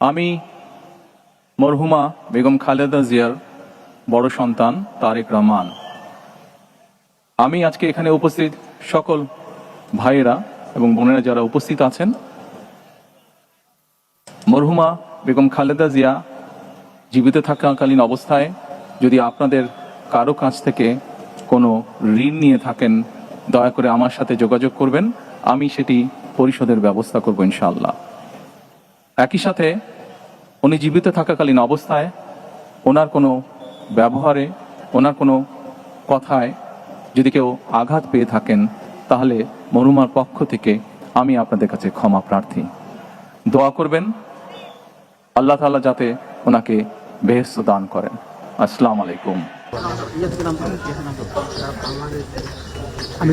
আমি মরহুমা বেগম খালেদা জিয়ার বড় সন্তান তারেক রহমান। আমি আজকে এখানে উপস্থিত সকল ভাইয়েরা এবং বোনেরা যারা উপস্থিত আছেন, মরহুমা বেগম খালেদা জিয়া জীবিত থাকাকালীন অবস্থায় যদি আপনাদের কারো কাছ থেকে কোনো ঋণ নিয়ে থাকেন, দয়া করে আমার সাথে যোগাযোগ করবেন, আমি সেটি পরিশোধের ব্যবস্থা করব ইনশাআল্লাহ। একই সাথে উনি জীবিত থাকাকালীন অবস্থায় ওনার কোনো ব্যবহারে, ওনার কোনো কথায় যদি কেউ আঘাত পেয়ে থাকেন, তাহলে মরহুমার পক্ষ থেকে আমি আপনাদের কাছে ক্ষমা প্রার্থী। দোয়া করবেন আল্লাহ তাআলা যাতে ওনাকে বেহেশত দান করেন। আসসালামু আলাইকুম। আমি